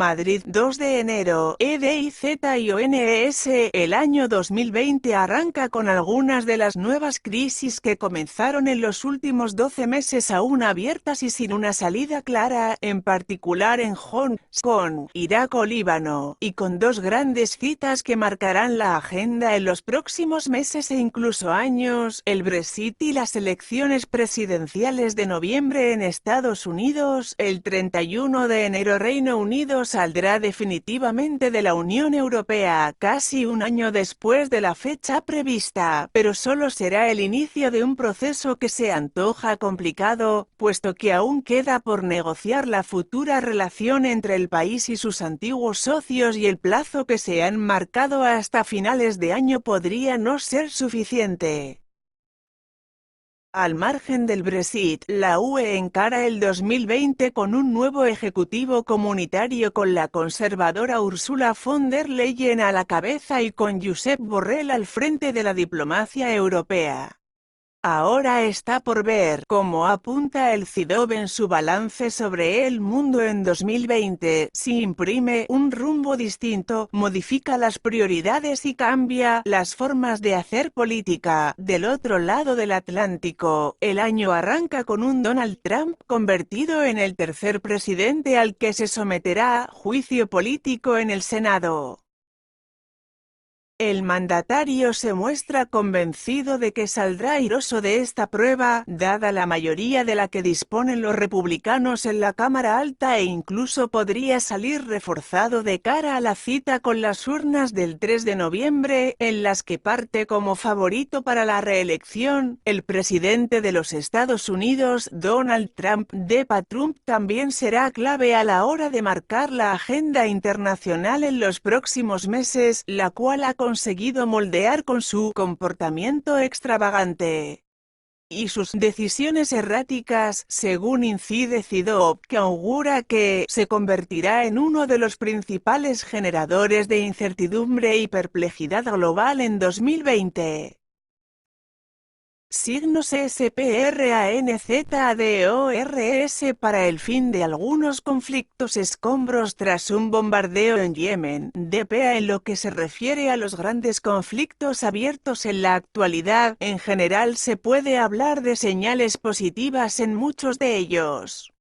Madrid, 2 de enero, EDIZIONES. El año 2020 arranca con algunas de las nuevas crisis que comenzaron en los últimos 12 meses aún abiertas y sin una salida clara, en particular en Hong Kong, Irak o Líbano, y con dos grandes citas que marcarán la agenda en los próximos meses e incluso años: el Brexit y las elecciones presidenciales de noviembre en Estados Unidos. El 31 de enero Reino Unido saldrá definitivamente de la Unión Europea, casi un año después de la fecha prevista, pero solo será el inicio de un proceso que se antoja complicado, puesto que aún queda por negociar la futura relación entre el país y sus antiguos socios, y el plazo que se han marcado hasta finales de año podría no ser suficiente. Al margen del Brexit, la UE encara el 2020 con un nuevo ejecutivo comunitario, con la conservadora Ursula von der Leyen a la cabeza y con Josep Borrell al frente de la diplomacia europea. Ahora está por ver, como apunta el CIDOB en su balance sobre el mundo en 2020, si imprime un rumbo distinto, modifica las prioridades y cambia las formas de hacer política. Del otro lado del Atlántico, el año arranca con un Donald Trump convertido en el tercer presidente al que se someterá a juicio político en el Senado. El mandatario se muestra convencido de que saldrá airoso de esta prueba, dada la mayoría de la que disponen los republicanos en la Cámara Alta, e incluso podría salir reforzado de cara a la cita con las urnas del 3 de noviembre, en las que parte como favorito para la reelección. El presidente de los Estados Unidos, Donald Trump, Trump también será clave a la hora de marcar la agenda internacional en los próximos meses, la cual ha conseguido moldear con su comportamiento extravagante y sus decisiones erráticas, según incide CIDOB, que augura que se convertirá en uno de los principales generadores de incertidumbre y perplejidad global en 2020. Signos SPRANZADORS. Para el fin de algunos conflictos escombros tras un bombardeo en Yemen, DPA. En lo que se refiere a los grandes conflictos abiertos en la actualidad, en general se puede hablar de señales positivas en muchos de ellos.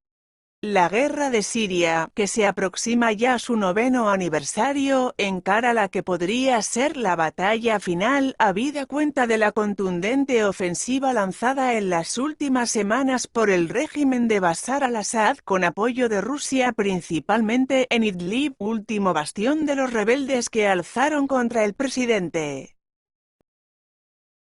La guerra de Siria, que se aproxima ya a su 9º aniversario, encara la que podría ser la batalla final, habida cuenta de la contundente ofensiva lanzada en las últimas semanas por el régimen de Bashar al-Assad, con apoyo de Rusia, principalmente en Idlib, último bastión de los rebeldes que alzaron contra el presidente.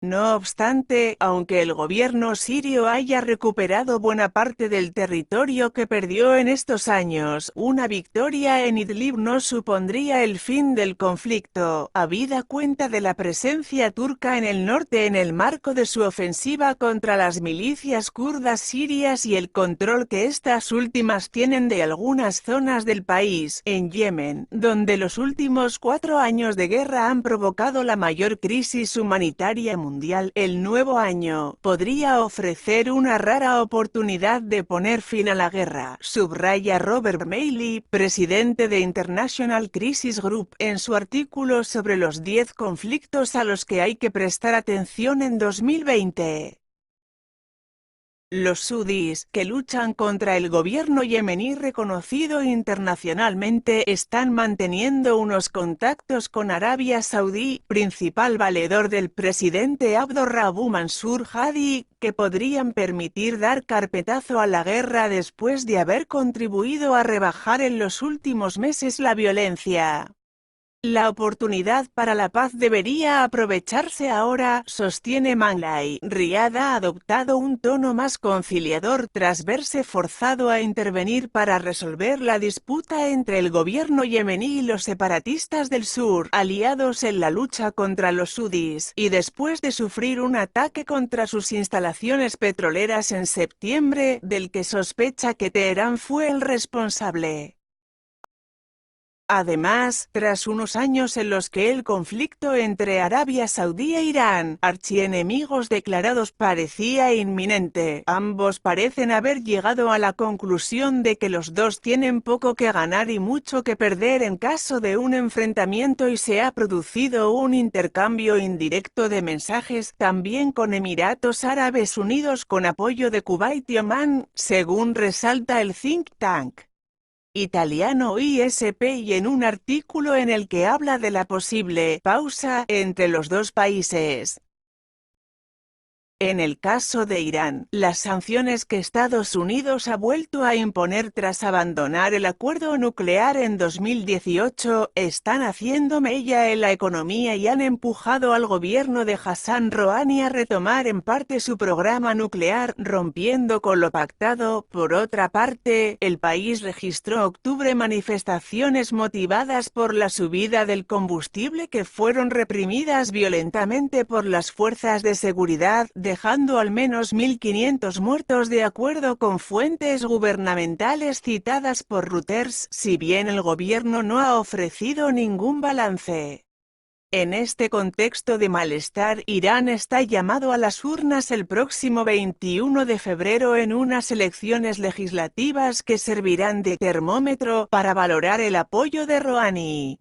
No obstante, aunque el gobierno sirio haya recuperado buena parte del territorio que perdió en estos años, una victoria en Idlib no supondría el fin del conflicto, habida cuenta de la presencia turca en el norte en el marco de su ofensiva contra las milicias kurdas sirias y el control que estas últimas tienen de algunas zonas del país. En Yemen, donde los últimos 4 años de guerra han provocado la mayor crisis humanitaria mundial, el nuevo año podría ofrecer una rara oportunidad de poner fin a la guerra, subraya Robert Malley, presidente de International Crisis Group, en su artículo sobre los 10 conflictos a los que hay que prestar atención en 2020. Los houthis, que luchan contra el gobierno yemení reconocido internacionalmente, están manteniendo unos contactos con Arabia Saudí, principal valedor del presidente Abdurrabbu Mansur Hadi, que podrían permitir dar carpetazo a la guerra después de haber contribuido a rebajar en los últimos meses la violencia. La oportunidad para la paz debería aprovecharse ahora, sostiene Malley. Riad ha adoptado un tono más conciliador tras verse forzado a intervenir para resolver la disputa entre el gobierno yemení y los separatistas del sur, aliados en la lucha contra los houthis, y después de sufrir un ataque contra sus instalaciones petroleras en septiembre, del que sospecha que Teherán fue el responsable. Además, tras unos años en los que el conflicto entre Arabia Saudí e Irán, archienemigos declarados, parecía inminente, ambos parecen haber llegado a la conclusión de que los dos tienen poco que ganar y mucho que perder en caso de un enfrentamiento, y se ha producido un intercambio indirecto de mensajes también con Emiratos Árabes Unidos con apoyo de Kuwait y Omán, según resalta el think tank italiano ISP, y en un artículo en el que habla de la posible pausa entre los dos países. En el caso de Irán, las sanciones que Estados Unidos ha vuelto a imponer tras abandonar el acuerdo nuclear en 2018 están haciendo mella en la economía y han empujado al gobierno de Hassan Rouhani a retomar en parte su programa nuclear, rompiendo con lo pactado. Por otra parte, el país registró octubre manifestaciones motivadas por la subida del combustible que fueron reprimidas violentamente por las fuerzas de seguridad, dejando al menos 1.500 muertos de acuerdo con fuentes gubernamentales citadas por Reuters, si bien el gobierno no ha ofrecido ningún balance. En este contexto de malestar, Irán está llamado a las urnas el próximo 21 de febrero en unas elecciones legislativas que servirán de termómetro para valorar el apoyo de Rouhani.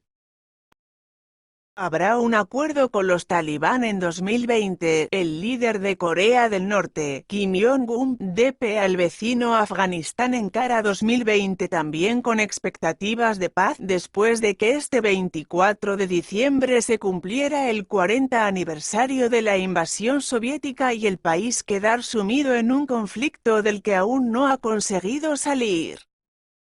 Habrá un acuerdo con los talibán en 2020. El líder de Corea del Norte, Kim Jong-un, DP al vecino Afganistán encara 2020 también con expectativas de paz, después de que este 24 de diciembre se cumpliera el 40 aniversario de la invasión soviética y el país quedar sumido en un conflicto del que aún no ha conseguido salir.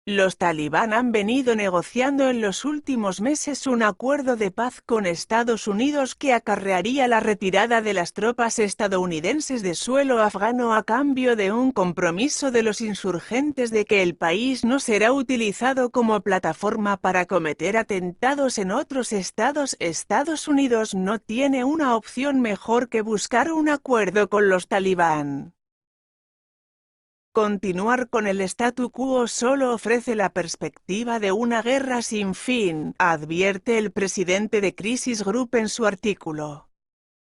Los talibán han venido negociando en los últimos meses un acuerdo de paz con Estados Unidos que acarrearía la retirada de las tropas estadounidenses de suelo afgano a cambio de un compromiso de los insurgentes de que el país no será utilizado como plataforma para cometer atentados en otros estados. Estados Unidos no tiene una opción mejor que buscar un acuerdo con los talibán. Continuar con el statu quo solo ofrece la perspectiva de una guerra sin fin, advierte el presidente de Crisis Group en su artículo.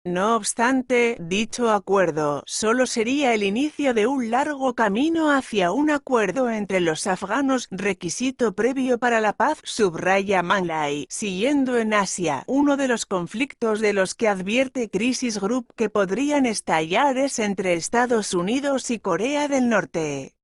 No obstante, dicho acuerdo solo sería el inicio de un largo camino hacia un acuerdo entre los afganos, requisito previo para la paz, subraya Manlay. Siguiendo en Asia, uno de los conflictos de los que advierte Crisis Group que podrían estallar es entre Estados Unidos y Corea del Norte.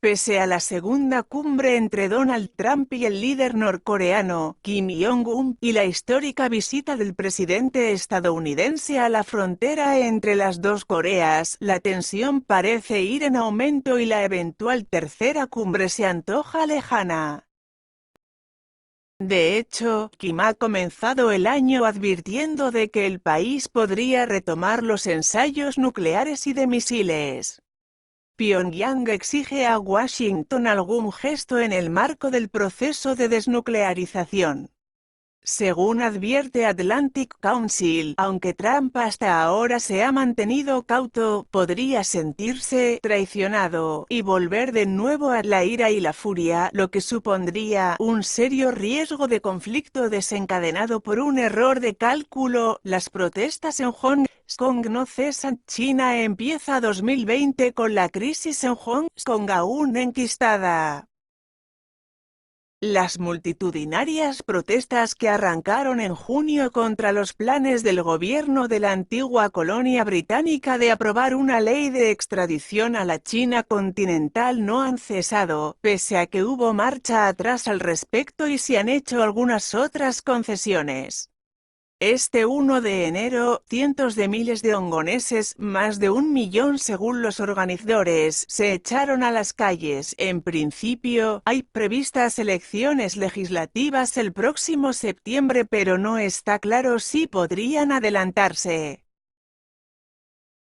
Pese a la segunda cumbre entre Donald Trump y el líder norcoreano, Kim Jong-un, y la histórica visita del presidente estadounidense a la frontera entre las dos Coreas, la tensión parece ir en aumento y la eventual tercera cumbre se antoja lejana. De hecho, Kim ha comenzado el año advirtiendo de que el país podría retomar los ensayos nucleares y de misiles. Pyongyang exige a Washington algún gesto en el marco del proceso de desnuclearización. Según advierte Atlantic Council, aunque Trump hasta ahora se ha mantenido cauto, podría sentirse traicionado y volver de nuevo a la ira y la furia, lo que supondría un serio riesgo de conflicto desencadenado por un error de cálculo. Las protestas en Hong Kong no cesan. China empieza 2020 con la crisis en Hong Kong aún enquistada. Las multitudinarias protestas que arrancaron en junio contra los planes del gobierno de la antigua colonia británica de aprobar una ley de extradición a la China continental no han cesado, pese a que hubo marcha atrás al respecto y se han hecho algunas otras concesiones. Este 1 de enero, cientos de miles de hongkoneses, más de 1 millón según los organizadores, se echaron a las calles. En principio, hay previstas elecciones legislativas el próximo septiembre, pero no está claro si podrían adelantarse.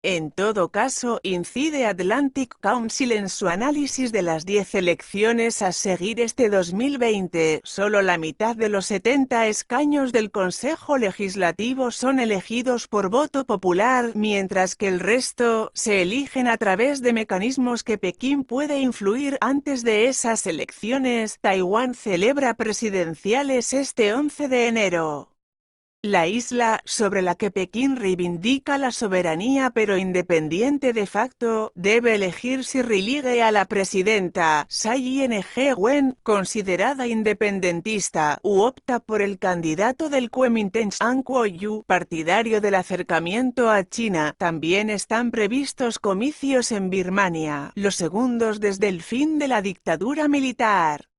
En todo caso, incide Atlantic Council en su análisis de las 10 elecciones a seguir este 2020, solo la mitad de los 70 escaños del Consejo Legislativo son elegidos por voto popular, mientras que el resto se eligen a través de mecanismos que Pekín puede influir. Antes de esas elecciones, Taiwán celebra presidenciales este 11 de enero. La isla, sobre la que Pekín reivindica la soberanía pero independiente de facto, debe elegir si reelige a la presidenta Tsai Ing-wen, considerada independentista, u opta por el candidato del Kuomintang An Kuo-yu, partidario del acercamiento a China. También están previstos comicios en Birmania, los segundos desde el fin de la dictadura militar.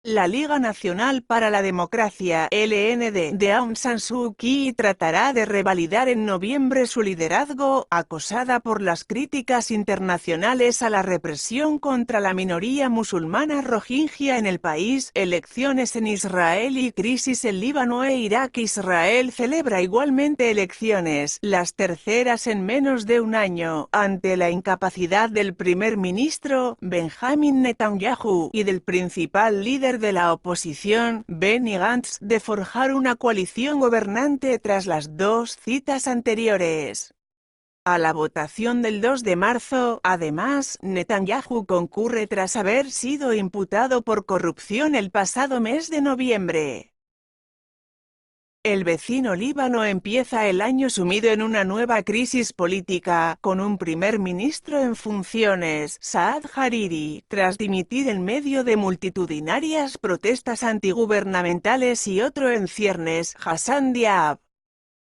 La Liga Nacional para la Democracia (LND) de Aung San Suu Kyi tratará de revalidar en noviembre su liderazgo, acosada por las críticas internacionales a la represión contra la minoría musulmana rohingya en el país, elecciones en Israel y crisis en Líbano e Irak. Israel celebra igualmente elecciones, las terceras en menos de un año, ante la incapacidad del primer ministro, Benjamin Netanyahu, y del principal líder de la oposición, Benny Gantz, de forjar una coalición gobernante tras las dos citas anteriores. A la votación del 2 de marzo, además, Netanyahu concurre tras haber sido imputado por corrupción el pasado mes de noviembre. El vecino Líbano empieza el año sumido en una nueva crisis política, con un primer ministro en funciones, Saad Hariri, tras dimitir en medio de multitudinarias protestas antigubernamentales, y otro en ciernes, Hassan Diab.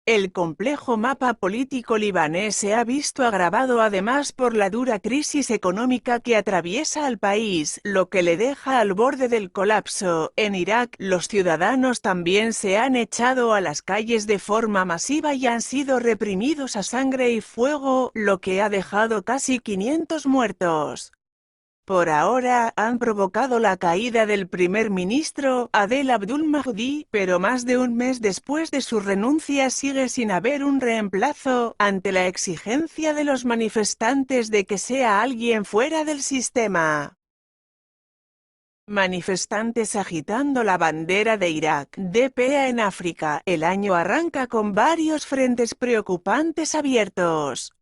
El complejo mapa político libanés se ha visto agravado además por la dura crisis económica que atraviesa al país, lo que le deja al borde del colapso. En Irak, los ciudadanos también se han echado a las calles de forma masiva y han sido reprimidos a sangre y fuego, lo que ha dejado casi 500 muertos. Por ahora, han provocado la caída del primer ministro, Adel Abdul Mahdi, pero más de un mes después de su renuncia sigue sin haber un reemplazo, ante la exigencia de los manifestantes de que sea alguien fuera del sistema. Manifestantes agitando la bandera de Irak, DPA en África. El año arranca con varios frentes preocupantes abiertos.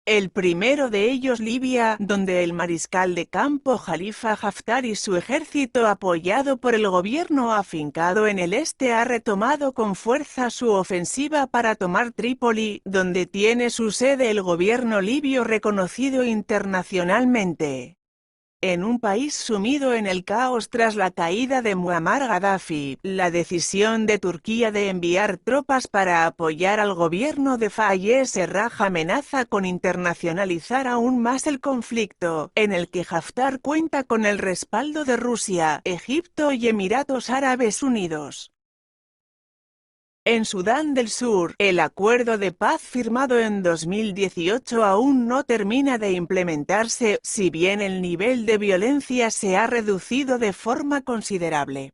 El primero de ellos Libia, donde el mariscal de campo Khalifa Haftar y su ejército, apoyado por el gobierno afincado en el este, ha retomado con fuerza su ofensiva para tomar Trípoli, donde tiene su sede el gobierno libio reconocido internacionalmente. En un país sumido en el caos tras la caída de Muammar Gaddafi, la decisión de Turquía de enviar tropas para apoyar al gobierno de Fayez Sarraj amenaza con internacionalizar aún más el conflicto, en el que Haftar cuenta con el respaldo de Rusia, Egipto y Emiratos Árabes Unidos. En Sudán del Sur, el acuerdo de paz firmado en 2018 aún no termina de implementarse, si bien el nivel de violencia se ha reducido de forma considerable.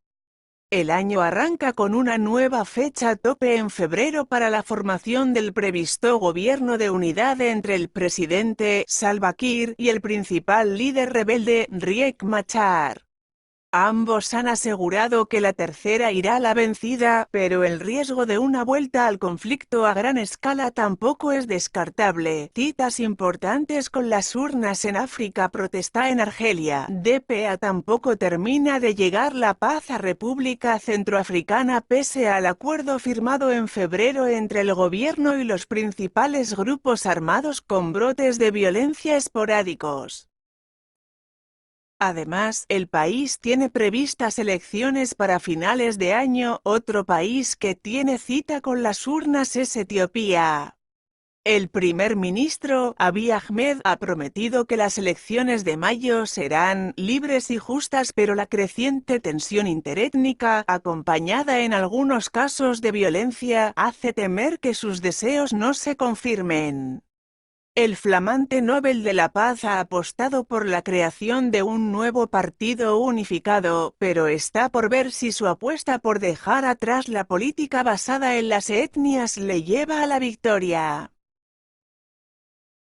El año arranca con una nueva fecha tope en febrero para la formación del previsto gobierno de unidad entre el presidente Salva Kiir y el principal líder rebelde Riek Machar. Ambos han asegurado que la tercera irá la vencida, pero el riesgo de una vuelta al conflicto a gran escala tampoco es descartable. Citas importantes con las urnas en África. Protesta en Argelia. DPA tampoco termina de llegar la paz a República Centroafricana pese al acuerdo firmado en febrero entre el gobierno y los principales grupos armados, con brotes de violencia esporádicos. Además, el país tiene previstas elecciones para finales de año. Otro país que tiene cita con las urnas es Etiopía. El primer ministro, Abiy Ahmed, ha prometido que las elecciones de mayo serán libres y justas, pero la creciente tensión interétnica, acompañada en algunos casos de violencia, hace temer que sus deseos no se confirmen. El flamante Nobel de la Paz ha apostado por la creación de un nuevo partido unificado, pero está por ver si su apuesta por dejar atrás la política basada en las etnias le lleva a la victoria.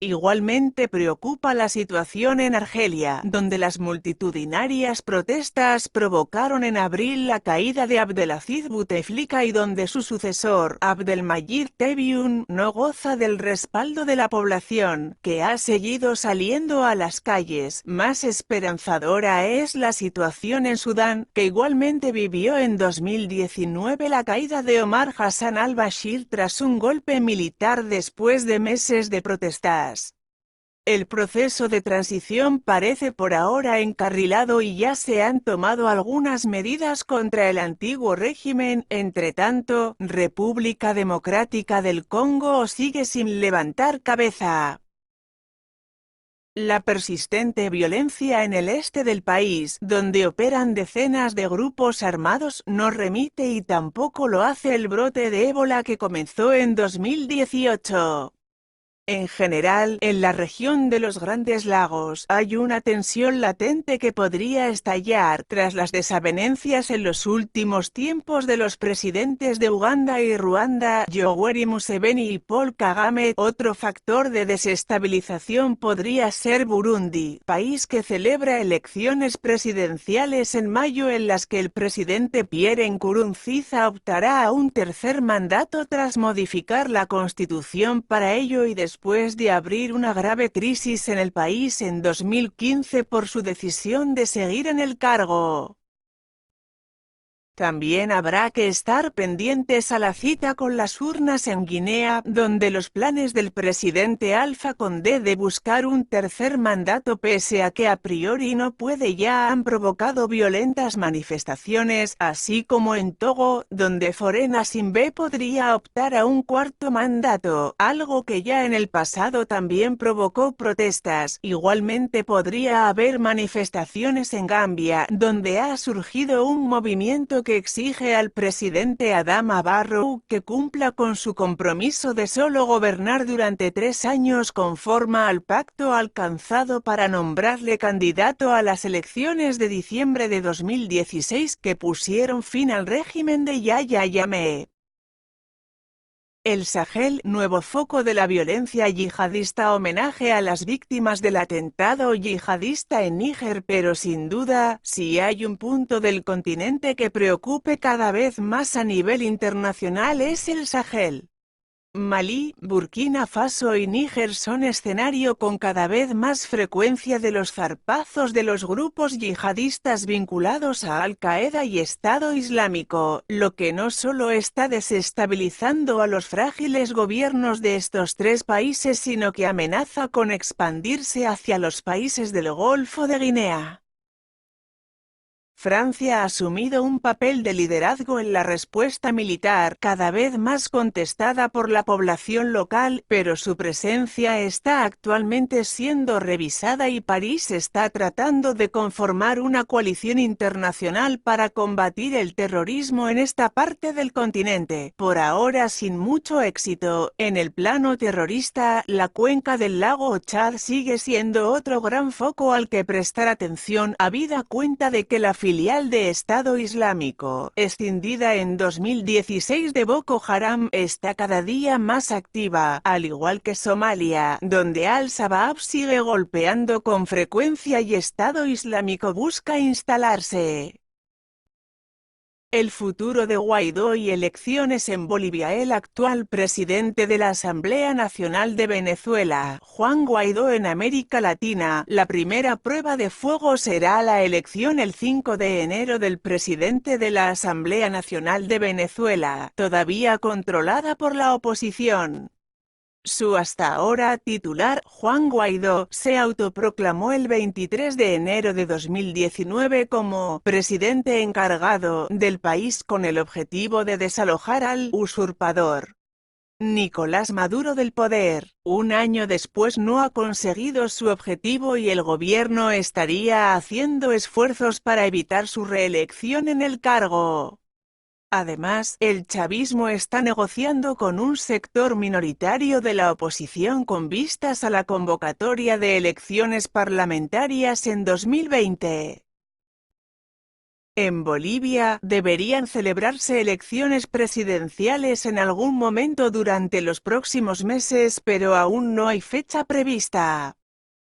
Igualmente preocupa la situación en Argelia, donde las multitudinarias protestas provocaron en abril la caída de Abdelaziz Bouteflika y donde su sucesor, Abdelmadjid Tebboune, no goza del respaldo de la población, que ha seguido saliendo a las calles. Más esperanzadora es la situación en Sudán, que igualmente vivió en 2019 la caída de Omar Hassan al-Bashir tras un golpe militar después de meses de protestas. El proceso de transición parece por ahora encarrilado y ya se han tomado algunas medidas contra el antiguo régimen. Entretanto, República Democrática del Congo sigue sin levantar cabeza. La persistente violencia en el este del país, donde operan decenas de grupos armados, no remite y tampoco lo hace el brote de ébola que comenzó en 2018. En general, en la región de los Grandes Lagos hay una tensión latente que podría estallar tras las desavenencias en los últimos tiempos de los presidentes de Uganda y Ruanda, Yoweri Museveni y Paul Kagame. Otro factor de desestabilización podría ser Burundi, país que celebra elecciones presidenciales en mayo en las que el presidente Pierre Nkurunziza optará a un tercer mandato tras modificar la constitución para ello y después de abrir una grave crisis en el país en 2015 por su decisión de seguir en el cargo. También habrá que estar pendientes a la cita con las urnas en Guinea, donde los planes del presidente Alpha Condé de buscar un tercer mandato pese a que a priori no puede ya han provocado violentas manifestaciones, así como en Togo, donde Faure Gnassingbe podría optar a un cuarto mandato, algo que ya en el pasado también provocó protestas. Igualmente podría haber manifestaciones en Gambia, donde ha surgido un movimiento que exige al presidente Adama Barrow que cumpla con su compromiso de solo gobernar durante 3 años conforme al pacto alcanzado para nombrarle candidato a las elecciones de diciembre de 2016 que pusieron fin al régimen de Yahya Jammeh. El Sahel, nuevo foco de la violencia yihadista. Homenaje a las víctimas del atentado yihadista en Níger. Pero sin duda, si hay un punto del continente que preocupe cada vez más a nivel internacional es el Sahel. Malí, Burkina Faso y Níger son escenario con cada vez más frecuencia de los zarpazos de los grupos yihadistas vinculados a Al-Qaeda y Estado Islámico, lo que no solo está desestabilizando a los frágiles gobiernos de estos 3 países sino que amenaza con expandirse hacia los países del Golfo de Guinea. Francia ha asumido un papel de liderazgo en la respuesta militar, cada vez más contestada por la población local, pero su presencia está actualmente siendo revisada y París está tratando de conformar una coalición internacional para combatir el terrorismo en esta parte del continente, por ahora sin mucho éxito. En el plano terrorista, la cuenca del lago Chad sigue siendo otro gran foco al que prestar atención, habida cuenta de que la filial de Estado Islámico, escindida en 2016 de Boko Haram, está cada día más activa, al igual que Somalia, donde Al-Shabaab sigue golpeando con frecuencia y Estado Islámico busca instalarse. El futuro de Guaidó y elecciones en Bolivia. El actual presidente de la Asamblea Nacional de Venezuela, Juan Guaidó en América Latina. La primera prueba de fuego será la elección el 5 de enero del presidente de la Asamblea Nacional de Venezuela, todavía controlada por la oposición. Su hasta ahora titular, Juan Guaidó, se autoproclamó el 23 de enero de 2019 como presidente encargado del país con el objetivo de desalojar al usurpador Nicolás Maduro del poder. Un año después no ha conseguido su objetivo y el gobierno estaría haciendo esfuerzos para evitar su reelección en el cargo. Además, el chavismo está negociando con un sector minoritario de la oposición con vistas a la convocatoria de elecciones parlamentarias en 2020. En Bolivia, deberían celebrarse elecciones presidenciales en algún momento durante los próximos meses, pero aún no hay fecha prevista.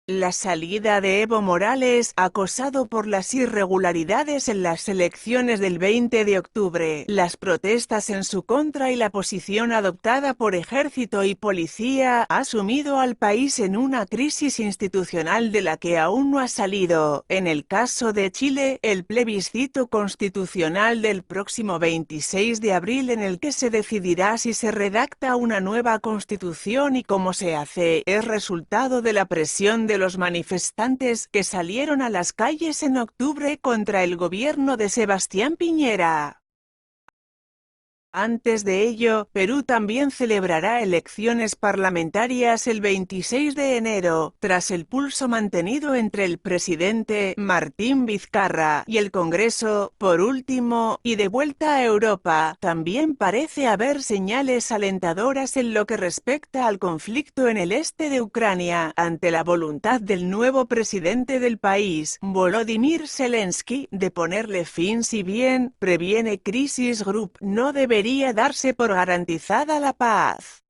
La salida de Evo Morales, acosado por las irregularidades en las elecciones del 20 de octubre, las protestas en su contra y la posición adoptada por ejército y policía, ha sumido al país en una crisis institucional de la que aún no ha salido. En el caso de Chile, el plebiscito constitucional del próximo 26 de abril, en el que se decidirá si se redacta una nueva constitución y cómo se hace, es resultado de la presión de los manifestantes que salieron a las calles en octubre contra el gobierno de Sebastián Piñera. Antes de ello, Perú también celebrará elecciones parlamentarias el 26 de enero, tras el pulso mantenido entre el presidente, Martín Vizcarra, y el Congreso. Por último, y de vuelta a Europa, también parece haber señales alentadoras en lo que respecta al conflicto en el este de Ucrania, ante la voluntad del nuevo presidente del país, Volodymyr Zelensky, de ponerle fin. Si bien previene crisis group, no debería darse por garantizada la paz.